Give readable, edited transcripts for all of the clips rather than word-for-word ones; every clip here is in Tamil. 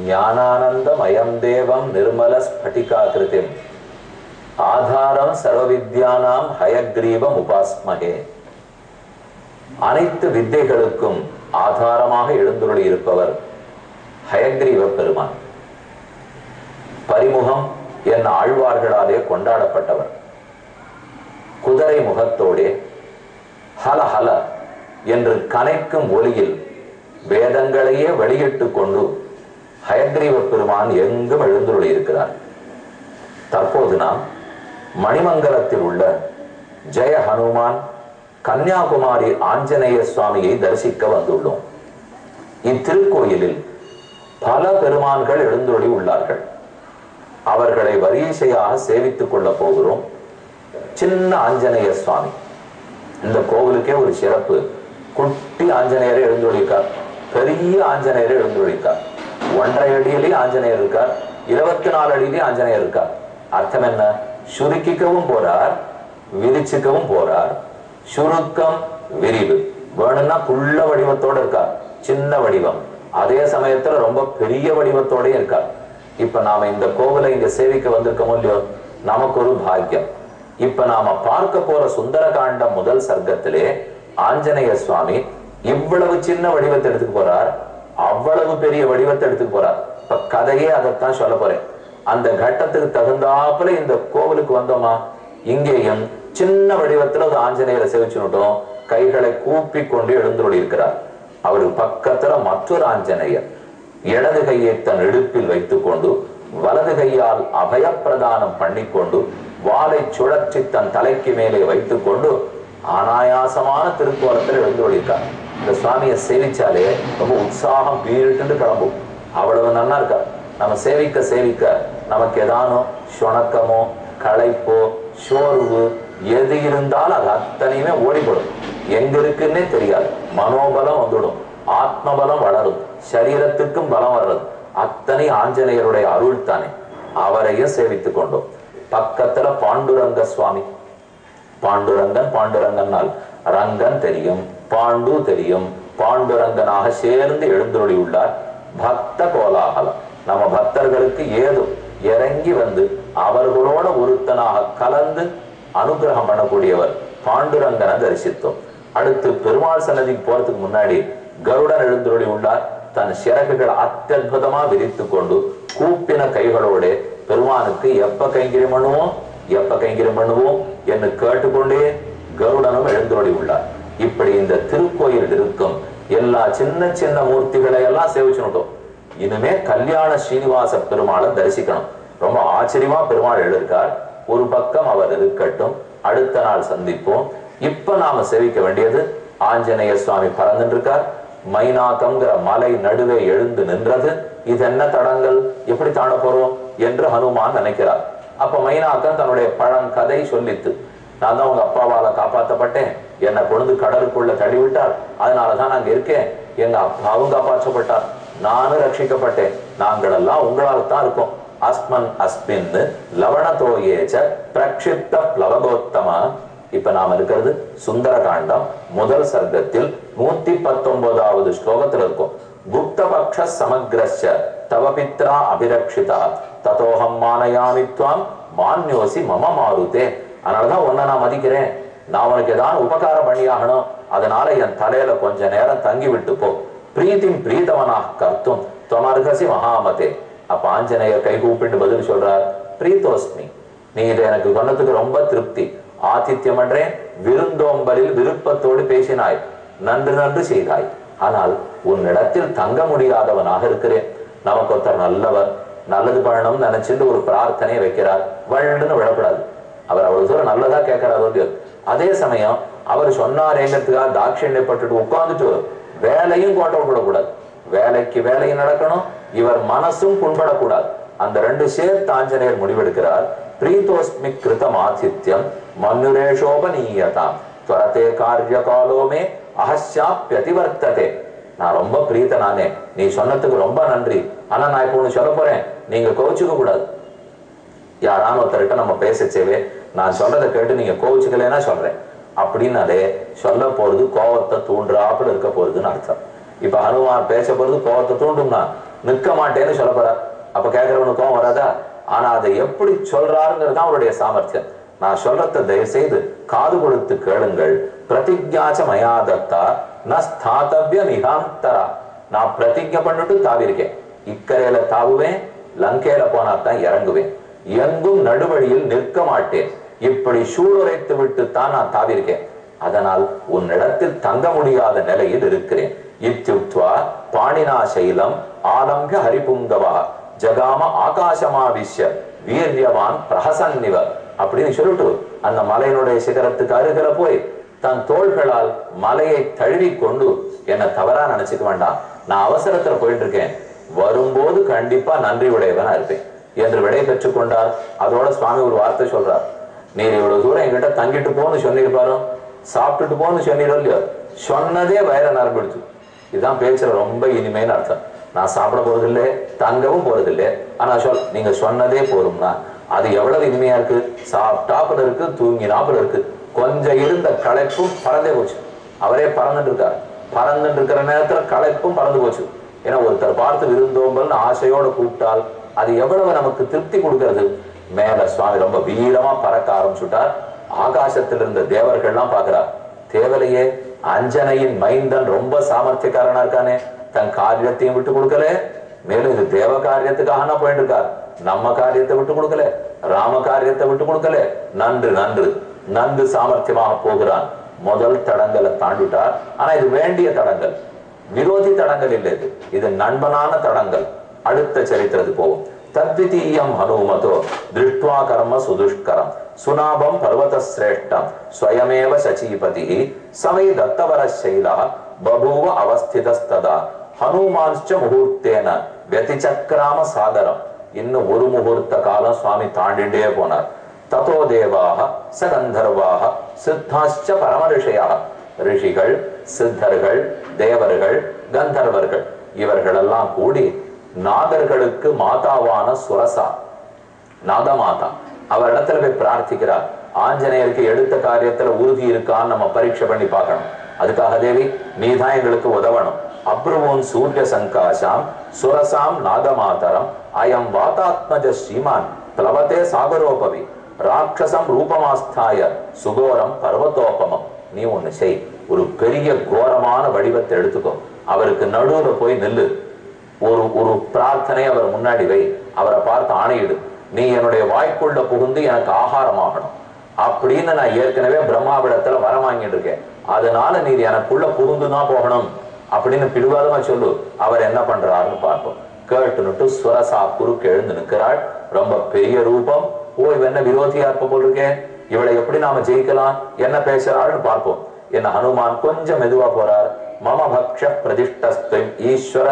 ஞானானந்தமயம் தேவம் நிர்மல ஸ்பட்டிகாகிருதிம் ஆதாரம் சர்வவித்யானாம் ஹயக்ரீவம் உபாஸ்மகே. அனைத்து வித்தைகளுக்கும் ஆதாரமாக எழுந்துள்ளி இருப்பவர் ஹயக்ரீவ பெருமான். பரிமுகம் என் ஆழ்வார்களாலே கொண்டாடப்பட்டவர். குதிரை முகத்தோடே ஹல ஹல என்று கனைக்கும் ஒலியில் வேதங்களையே வெளியிட்டு கொண்டு ஹயக்ரீவ பெருமான் எங்கும் எழுந்துள்ளி இருக்கிறார். தற்போது நாம் மணிமங்கலத்தில் உள்ள ஜெய ஹனுமான் கன்னியாகுமரி ஆஞ்சநேய சுவாமியை தரிசிக்க வந்துள்ளோம். இத்திருக்கோயிலில் பல பெருமான்கள் எழுந்துள்ளி உள்ளார்கள். அவர்களை வரிசையாக சேவித்துக் கொள்ள போகிறோம். சின்ன ஆஞ்சநேய சுவாமி, இந்த கோவிலுக்கே ஒரு சிறப்பு. குட்டி ஆஞ்சநேயரை எழுந்துள்ளிருக்கார், பெரிய ஆஞ்சநேயரை எழுந்துள்ளிருக்கார். 1.5 அடியிலே ஆஞ்சநேயர் இருக்கார், 24 அடியிலே ஆஞ்சநேயர் இருக்கார். அர்த்தம் என்ன? சுருக்கிக்கவும் போறார், விரிச்சுக்கவும் போறார். சுருக்கம் விரிவு வேணும்னா குள்ள வடிவத்தோட இருக்கார், சின்ன வடிவம். அதே சமயத்துல ரொம்ப பெரிய வடிவத்தோட இருக்கார். இப்ப நாம இந்த கோவிலை இங்க சேவிக்க வந்திருக்கோம் இல்லையோ, நமக்கு ஒரு பாக்கியம். இப்ப நாம பார்க்க போற சுந்தரகாண்டம் முதல் சர்க்கத்திலே ஆஞ்சநேய சுவாமி இவ்வளவு சின்ன வடிவத்தை எடுத்துக்கு போறார், அவ்வளவு பெரிய வடிவத்தை எடுத்துக்கு போறார். இப்ப கதையே அதைத்தான் சொல்ல போறேன். அந்த கட்டத்துக்கு தகுந்தாப்புல இந்த கோவிலுக்கு வந்தோமா, இங்கேயும் சின்ன வடிவத்துல ஒரு ஆஞ்சநேயரை சேவிச்சுட்டோம். கைகளை கூப்பி கொண்டு எழுந்துள்ளி இருக்கிறார். அவருக்கு பக்கத்துல மற்றொரு ஆஞ்சநேயர் இடது கையை தன் இடுப்பில் வைத்துக் கொண்டு வலது கையால் அபயப்பிரதானம் பண்ணிக்கொண்டு வாளை சுழற்றி தன் தலைக்கு மேலே வைத்துக் கொண்டு அனாயாசமான திருக்கோலத்தில் எழுந்துள்ளிருக்கார். இந்த சுவாமியை சேவிச்சாலே ரொம்ப உற்சாகம் பீரிட்டு கிளம்பும். அவ்வளவு நல்லா இருக்கார். நம்ம சேவிக்க சேவிக்க நமக்கு ஏதானோ சுணக்கமோ களைப்போ சோர்வு எது இருந்தாலும் அது அத்தனையுமே ஓடிப்படும். எங்க இருக்குன்னே தெரியாது. மனோபலம் வந்துடும், ஆத்மபலம் வளரும், சரீரத்துக்கும் பலம் வர்றது அத்தனை ஆஞ்சநேயருடைய அருள் தானே. அவரையும் சேவித்துக் கொண்டோம். பக்கத்துல பாண்டுரங்க சுவாமி. பாண்டுரங்கன், பாண்டுரங்கனால் ரங்கன் தெரியும், பாண்டு தெரியும். பாண்டுரங்கனாக சேர்ந்து எழுந்தொழி உள்ளார். பக்த கோலாகலம். நம்ம பக்தர்களுக்கு ஏதும் இறங்கி வந்து அவர்களோட ஒருத்தனாக கலந்து அனுகிரகம் பண்ணக்கூடியவர் பாண்டுரங்கனை தரிசித்தோம். அடுத்து பெருமாள் சன்னதிக்கு போறதுக்கு முன்னாடி கருடன் எழுந்தொழி உள்ளார். தன் சிறகுகள் அத்தியுதமா விரித்து கொண்டு கூப்பின கைகளோட பெருமானுக்கு எப்ப கைங்கரியம் பண்ணுவோம், எப்ப கைங்கரியம் பண்ணுவோம் என்று கேட்டுக்கொண்டே கருடனும் எழுந்தொழி உள்ளார். இப்படி இந்த திருக்கோயில் இருக்கும் எல்லா சின்ன சின்ன மூர்த்திகளை எல்லாம் சேவிச்சுட்டோம். இனிமே கல்யாண ஸ்ரீனிவாச பெருமாளை தரிசிக்கணும். ரொம்ப ஆச்சரியமா பெருமாள் எழுதிருக்கார். ஒரு பக்கம் அவர் இருக்கட்டும், அடுத்த நாள் சந்திப்போம். இப்ப நாம சேவிக்க வேண்டியது ஆஞ்சநேய சுவாமி பறந்துட்டு இருக்கார். மைனாகம்ங்கிற மலை நடுவே எழுந்து நின்றது. இது என்ன தடங்கள், எப்படி தாண்ட போறோம் என்று ஹனுமான் நினைக்கிறார். அப்ப மைனாக்கம் தன்னுடைய பழங்கதை சொல்லித்து, நான் தான் உங்க அப்பாவால காப்பாற்றப்பட்டேன், என்னை கொண்டு கடலுக்குள்ள தள்ளிவிட்டார், அதனாலதான் நாங்க இருக்கேன். எங்க அப்பாவும் காப்பாற்றப்பட்டார், நானும் ரட்சிக்கப்பட்டேன், நாங்கள் எல்லாம் உங்களால் தான் இருக்கோம். அஸ்மன் அஸ்மின் லவணதோயேச்ச பிரக்ஷிப்த பிளவகோத்தமா. இப்ப நாம இருக்கிறது சுந்தரகாண்டம் முதல் சர்க்கத்தில் 119வது ஸ்லோகத்தில் இருக்கும். குப்தபக்ஷ சமக்ரஸ்ய தவ பித்ரா அபிரக்ஷிதா ததோஹம் மானயாமித்வாம் மான்யோசி மம மாருதே. அதனாலதான் உன்னை நான் மதிக்கிறேன், நான் உனக்கு ஏதாவது உபகாரம் பண்ணியாகணும், அதனால என் தலையில கொஞ்ச நேரம் தங்கி விட்டு போ. பிரீத்திம் பிரீதவனாக கர்த்தும் தொமர்கசி மகாமதே. அப்ப ஆஞ்சநேயர் கை கூப்பிட்டு பதில் சொல்றார், பிரீத்தோஸ்மி, நீ இதை எனக்கு சொன்னதுக்கு ரொம்ப திருப்தி. ஆதித்யம் பண்றேன், விருந்தோம்பலில் விருப்பத்தோடு பேசினாய், நன்று நன்று செய்தாய். ஆனால் உன்னிடத்தில் தங்க முடியாதவனாக இருக்கிறேன். நமக்கு ஒருத்தர் நல்லவர், நல்லது பண்ணணும்னு நினைச்சிட்டு ஒரு பிரார்த்தனையை வைக்கிறார், வள்ளுன்னு விழப்படாது. அவர் அவ்வளவு தூரம் நல்லதா கேட்கறாரு. அதே சமயம் அவர் சொன்னாரேங்கிறதுக்காக தாட்சியப்பட்டு உட்கார்ந்துட்டு வேலையும் கோட்டை விடக்கூடாது. வேலைக்கு வேலையும் நடக்கணும், இவர் மனசும் புண்படக்கூடாது. அந்த ரெண்டு சேர்த்து ஆஞ்சநேயர் முடிவெடுக்கிறார். பிரீத்தோஸ்மி கிருதம் ஆதித்யம் மன்னுரேஷோபநீயதாம் துவரத்தே காரிய காலோமே அஹஸ்யாப்யதிவர்த்ததே. நான் ரொம்ப பிரீத்தனானே, நீ சொன்னதுக்கு ரொம்ப நன்றி. ஆனா நான் இப்ப ஒண்ணு சொல்ல போறேன், நீங்க கோவிச்சுக்க கூடாது. யாரான ஒருத்தர்கிட்ட நம்ம பேசச்சேவே நான் சொல்றதை கேட்டு நீங்க கோவிச்சுக்கலன்னா சொல்றேன் அப்படின்னாலே சொல்ல போறது கோவத்தை தூண்டுறாப்புல இருக்க போறதுன்னு அர்த்தம். இப்ப ஹனுமான் பேச போறது கோவத்தை தூண்டும்னா நிற்க மாட்டேன்னு சொல்ல போறார். அப்ப கேட்கிறவனுக்கும் வராதா? ஆனா அதை எப்படி சொல்றாருங்கிறது அவருடைய சாமர்த்தியம். நான் சொல்றத தயவு செய்து காது கொடுத்து கேளுங்கள். பிரதிஜாச்ச மயாதத்தா நஸ்தாத்தவ்ய நிகாந்தரா. நான் பிரதிஜை பண்ணிட்டு தாவிருக்கேன். இக்கரையில தாவுவேன், லங்கையில போனாத்தான் இறங்குவேன், எங்கும் நடுவழியில் நிற்க மாட்டேன். இப்படி சூடுரைத்து விட்டு தான் நான் தாவிருக்கேன். அதனால் உன்னிடத்தில் தங்க முடியாத நிலையில் இருக்கிறேன். இத்யுக்த்வா பாணினா சைலம் ஆலம்பிய ஹரிபுங்கவா ஜகாம ஆகாசமாவிஷ்ய வீரியவான் பிரஹசன்னிவ அப்படின்னு சொல்லிட்டு அந்த மலையினுடைய சிகரத்துக்கு அருகில போய் தன் தோள்களால் மலையை தழுவி கொண்டு என்ன தவறா நினைச்சுக்க வேண்டாம், நான் அவசரத்துல போயிட்டு இருக்கேன், வரும்போது கண்டிப்பா நன்றி உடையவனா இருப்பேன் என்று விடை பெற்றுக் கொண்டார். அதோட சுவாமி ஒரு வார்த்தை சொல்றார். நீர் இவ்வளவு தூரம் என்கிட்ட தங்கிட்டு போன்னு சொல்லியிருப்பாரு, சாப்பிட்டுட்டு போன்னு சொன்னீரோ இல்லையோ, சொன்னதே வயிற நரம்பிடுச்சு. இதுதான் பேச்சுல ரொம்ப இனிமைன்னு அர்த்தம். நான் சாப்பிட போறதில்லை, தங்கவும் போறதில்லை, ஆனா நீங்க சொன்னதே போதும்னா அது எவ்வளவு இனிமையா இருக்கு. சாப்பிட்டாப்புல இருக்கு, தூங்கினாப்புல இருக்கு. கொஞ்சம் இருந்த களைப்பும் பறந்தே போச்சு. அவரே பறந்துட்டு இருக்காரு. பறந்துட்டு இருக்கிற நேரத்துல களைப்பும் பறந்து போச்சு. ஏன்னா ஒருத்தர் பார்த்து விருந்தோம்பல் ஆசையோட கூப்பிட்டால் அது எவ்வளவு நமக்கு திருப்தி கொடுக்கிறது. மேல சுவாமி ரொம்ப வீரமா பறக்க ஆரம்பிச்சுட்டார். ஆகாசத்தில் இருந்த தேவர்கள்லாம் பாக்குறார். தேவலையே, அஞ்சனையின் மைந்தன் ரொம்ப சாமர்த்தியக்காரனா இருக்கானே, தன் காரியத்தையும் விட்டு கொடுக்கல, மேலும் இது தேவ காரியத்துக்காக போயிட்டு இருக்கார். நம்ம காரியத்தை விட்டு கொடுக்கல, ராம காரியத்தை விட்டு கொடுக்கல. நன்று நன்று நன்கு சாமர்த்தியமாக போகிறான். முதல் தடங்களை தாண்டிட்டார். ஆனா இது வேண்டிய தடங்கள், விரோதி தடங்கள் இல்லை. இது நண்பனான தடங்கள். அடுத்த சரித்திரத்துக்கு போவோம். தத்விதீயம் ஹனுமதோ திருஷ்ட்வா கர்ம சுதுஷ்கரம் சுனாபம் பர்வத சிரேஷ்டம் ஸ்வயமேவ சச்சீபதி சமை தத்தவர சைலா பபூவ அவஸ்திதஸ்ததா ஹனுமான்ச்ச முகூர்த்தேன வெதிச்சக்ராம சாகரம். இன்னும் ஒரு முகூர்த்த காலம் சுவாமி தாண்டிண்டே போனார். ததோ தேவாக சகந்தர்வாக சித்தாச்ச பரம ரிஷியாக. ரிஷிகள், சித்தர்கள், தேவர்கள், கந்தர்வர்கள் இவர்களெல்லாம் கூடி நாகர்களுக்கு மாதாவான சுரசா, நாகமாதா, அவர் இடத்துல போய் பிரார்த்திக்கிறார். ஆஞ்சநேயருக்கு எடுத்த காரியத்துல உறுதி இருக்கான்னு நம்ம பரீட்சை பண்ணி பார்க்கணும். அதுக்காக தேவி நீதான் எங்களுக்கு உதவணும். அப்ருவோன் சூரிய சங்காசாம் சுரசாம் நாகமாதரம் அயம் வாதாத்மஜ ஸ்ரீமான் பிளவத்தே சாகரோபவி ராட்சசம் ரூபமாஸ்தாய சுகோரம் பர்வத்தோபமம். நீ ஒண்ணு செய், ஒரு பெரிய கோரமான வடிவத்தை எடுத்துக்கோ, அவருக்கு நடுவுல போய் நில்லு, ஒரு பிரார்த்தனை அவர் முன்னாடி வை, அவரை பார்த்து ஆணையிடு, நீ என்னுடைய வாய்க்குள்ள புகுந்து எனக்கு ஆகாரமாகணும் அப்படின்னு நான் ஏற்கனவே பிரம்மாவிடத்துல வரம் வாங்கிட்டு இருக்கேன், அதனால நீ எனக்குள்ள புகுந்துதான் போகணும் அப்படின்னு பிடிவாதமா சொல்லு. அவர் என்ன பண்றாருன்னு பார்ப்போம். கேட்டுனுட்டு சுரசா குறுக்கு எழுந்து நிற்கிறாள். ரொம்ப பெரிய ரூபம். ஓ, இவ என்ன விரோதியா இருப்ப போல் இருக்கேன், இவளை எப்படி நாம ஜெயிக்கலாம், என்ன பேசுறாள்னு பார்ப்போம். என்ன ஹனுமான் கொஞ்சம் மெதுவா போறார். மம பக்ஷ பிரதிஷ்டஸ்து ஈஸ்வர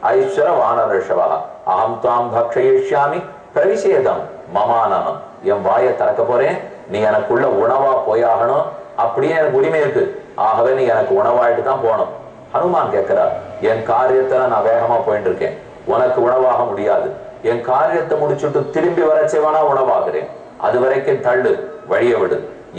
ஐஸ்வர வானரிஷவா அகம் தாம் பக்ஷயிஷ்யாமி பிரவிசேதம் மமானனம். என் வாயை திறக்க போறேன், நீ எனக்குள்ள உணவா போயாகணும், அப்படியே எனக்கு உரிமை இருக்கு, ஆகவே நீ எனக்கு உணவாயிட்டு தான் போகணும். ஹனுமான் கேட்கிறார், என் காரியத்துல நான் வேகமா போயிட்டு இருக்கேன், உனக்கு உணவாக முடியாது, என் காரியத்தை முடிச்சுட்டு திரும்பி வரச்சேவானா உணவாகிறேன், அது வரைக்கும் தள்ளு, வழிய விடு.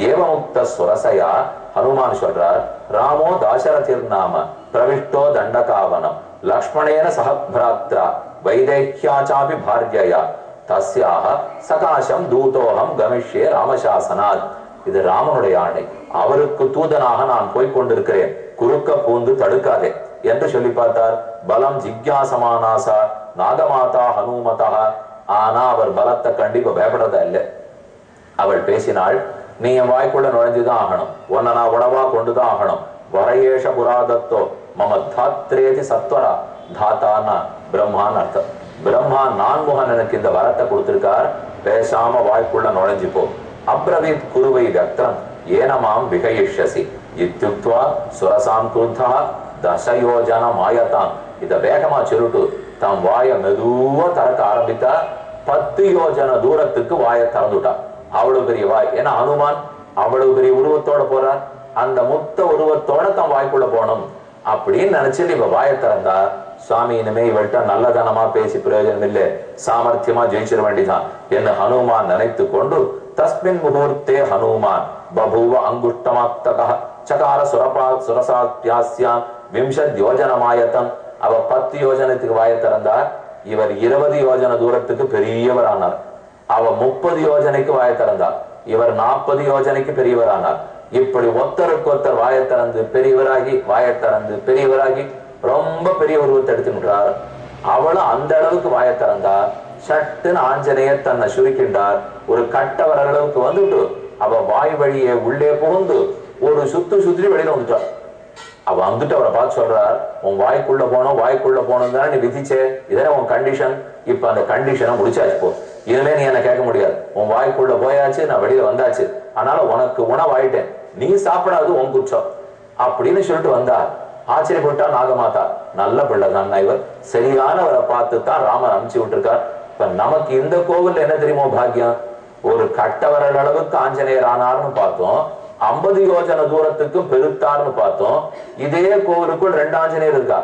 ஏவமுக்த சுரசையா ஹனுமான் சொல்றார், ராமோ தாசரதிர் நாம பிரவிஷ்டோ தண்டகாவனம் லக்ஷ்மணேன சஹபிராத்ரா வைதேஹ்யாச்சாபி பார்யயா தஸ்யாக சகாசம் தூதோகம் கமிஷ்யே ராமசாசனாத். இது ராமனுடைய ஆணை, அவருக்கு தூதனாக நான் போய்கொண்டிருக்கிறேன், குறுக்க பூந்து தடுக்காதே என்று சொல்லி பார்த்தார். பலம் ஜிக்யாசமானாசா நாகமாதா ஹனுமதா. ஆனா அவர் பலத்தை கண்டிப்பா பயப்படுறதா இல்லை. அவள் பேசினாள், நீ என் வாய்க்குள்ள நுழைஞ்சுதான் ஆகணும், உன்னை நான் உணவா கொண்டுதான் ஆகணும். வரயேஷ புராதத்தோ மம தாத்ரேதி சத்வரா. தாத்தான்னா பிரம்மான்னு அர்த்தம். பிரம்மா நான்முகன் எனக்கு இந்த வரத்தை கொடுத்திருக்கார், பேசாம வாய்க்குள்ள நுழைஞ்சு போ. அப்ரவீத் குருவை வியக்தம் ஏனமாம் விகயிஷ்யசி இத்யுக்த்வா சுரசாம் குருத்தா தசயோஜன மாயத்தான். இத வேகமா சொல்லிட்டு தம் வாய மெதுவா திறக்க ஆரம்பித்தா. 10 யோஜன தூரத்துக்கு வாயை திறந்துட்டா. அவ்வளவு பெரிய வாய். ஏன்னா ஹனுமான் அவ்வளவு பெரிய உருவத்தோட போறார், அந்த முத்த உருவத்தோட தம் வாய்க்குள்ள போகணும் அப்படின்னு நினைச்சிட்டு இவ வாயை திறந்தா. சுவாமி இனிமே இவள்கிட்ட நல்லதனமா பேசி பிரயோஜனம் இல்லை, சாமர்த்தியமா ஜெயிச்சிட வேண்டிதான் என்று ஹனுமான் நினைத்து கொண்டு தஸ்மின் முகூர்த்தே ஹனுமான் பபூவ அங்குஷ்டமாக்தக சகார சுரசாத்யாஸ்யாம் விம்சத் யோஜனமாயத்தம். அவ 10 யோஜனத்துக்கு வாயை திறந்தார். இவர் 20 யோஜன தூரத்துக்கு பெரியவர் ஆனார். அவ 30 யோஜனைக்கு வாய திறந்தார். இவர் 40 யோஜனைக்கு பெரியவர் ஆனார். இப்படி ஒருத்தருக்கு ஒருத்தர் வாய திறந்து பெரியவராகி வாய திறந்து பெரியவராகி ரொம்ப பெரிய உருவத்தை எடுத்துக்கின்றார். அவளும் அந்த அளவுக்கு வாய திறந்தா. சட்டுன்னு ஆஞ்சநேயர் தன்னை சுருக்கின்றார். ஒரு கட்ட வர அளவுக்கு வந்துட்டு அவ வாய் வழியே உள்ளே புகுந்து ஒரு சுத்தி வெளியில வந்துட்டார். அவ வந்துட்டு அவரை பார்த்து சொல்றார், உன் வாய்க்குள்ள போனோம் தானே நீ விதிச்சே, இதே உன் கண்டிஷன். இப்ப அந்த கண்டிஷனை முடிச்சாச்சு. போ, இனிமே நீ என்ன கேட்க முடியாது. உன் வாய்க்குள்ள போயாச்சு, நான் வெளியில வந்தாச்சு. அதனால உனக்கு உணவாயிட்டேன், நீ சாப்பிடாது உன் குற்றம் அப்படின்னு சொல்லிட்டு வந்தார். ஆச்சரியப்பட்டா நாகமாதா. நல்ல பிள்ளை தான் இவர், சரியானவரை பார்த்து தான் ராமன் அனுப்பிச்சு விட்டுருக்கார். இப்ப நமக்கு இந்த கோவில் என்ன தெரியுமோ பாக்கியம், ஒரு கட்டவரல் அளவுக்கு ஆஞ்சநேயர் ஆனார்னு பார்த்தோம், 50 யோஜன தூரத்துக்கும் பெருத்தார்னு பார்த்தோம். இதே கோவிலுக்குள் 2 ஆஞ்சநேயர் இருக்கா.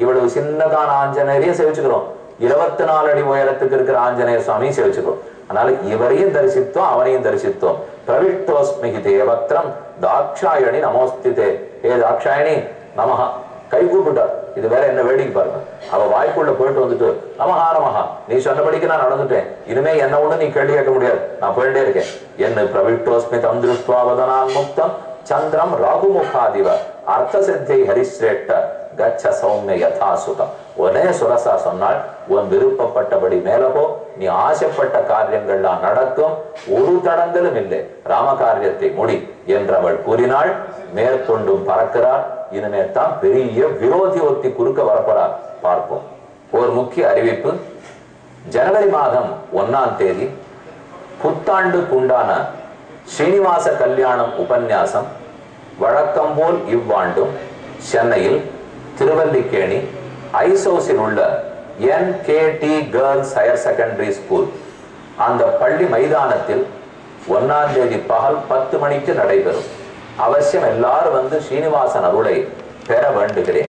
இவ்வளவு சின்னதான ஆஞ்சநேயரையும் சேவிச்சுக்கிறோம், 24 அடி உயரத்துக்கு இருக்கிற ஆஞ்சநேயர் சுவாமியும் சேவிச்சுக்கிறோம். அதனால இவரையும் தரிசித்தோம், அவனையும் தரிசித்தோம். பிரவிஷ்டோஸ்மிகி தேவத்ரம் தாக்ஷாயணி நமோஸ்திதே. ஏ தாக்ஷாயணி நமஹா, கை கூப்பிட்டார். இது வேற என்ன வேடிக்கை பாருங்க. அவ வாய்க்குள்ள போயிட்டு வந்துட்டு நமஹா நமஹா, நீ சொன்னபடிக்கு நான் நடந்துட்டேன், இனிமே என்ன ஒண்ணு நீ கேள்வி கேட்க முடியாது, நான் போயிட்டே இருக்கேன். என்ன பிரவிஷ்டோஸ்மிதம் திருஷ்டுவாவதனான் முக்தம் சந்திரம் ராகுமுகாதிவ அர்த்த சித்தை ஹரிஸ்ரேட்ட கச்ச சௌமிய யதா சுகம். ஒரே சுரசா சொன்னால், உன் விருப்பப்பட்டபடி மேலபோ, நீ ஆசைப்பட்ட காரியங்கள்லாம் நடக்கும், ஒரு தடங்களும் இல்லை, ராம காரியத்தை முடி என்றவள் கூறினாள். மேற்கொண்டும் பறக்கிறார். இனிமே தான் பெரிய விரோதி ஒத்தி குறுக்க வரப்படார். பார்ப்போம். ஒரு முக்கிய அறிவிப்பு. ஜனவரி மாதம் 1ஆம் தேதி புத்தாண்டுக்குண்டான ஸ்ரீனிவாச கல்யாணம் உபன்யாசம் வழக்கம் போல் இவ்வாண்டும் சென்னையில் திருவல்லிக்கேணி ஐசோஸில் உள்ள NKT girls higher secondary school அந்த பள்ளி மைதானத்தில் 1ஆம் தேதி பகல் 10 மணிக்கு நடைபெறும். அவசியம் எல்லாரும் வந்து ஸ்ரீனிவாசன் அருளை பெற வேண்டுகிறேன்.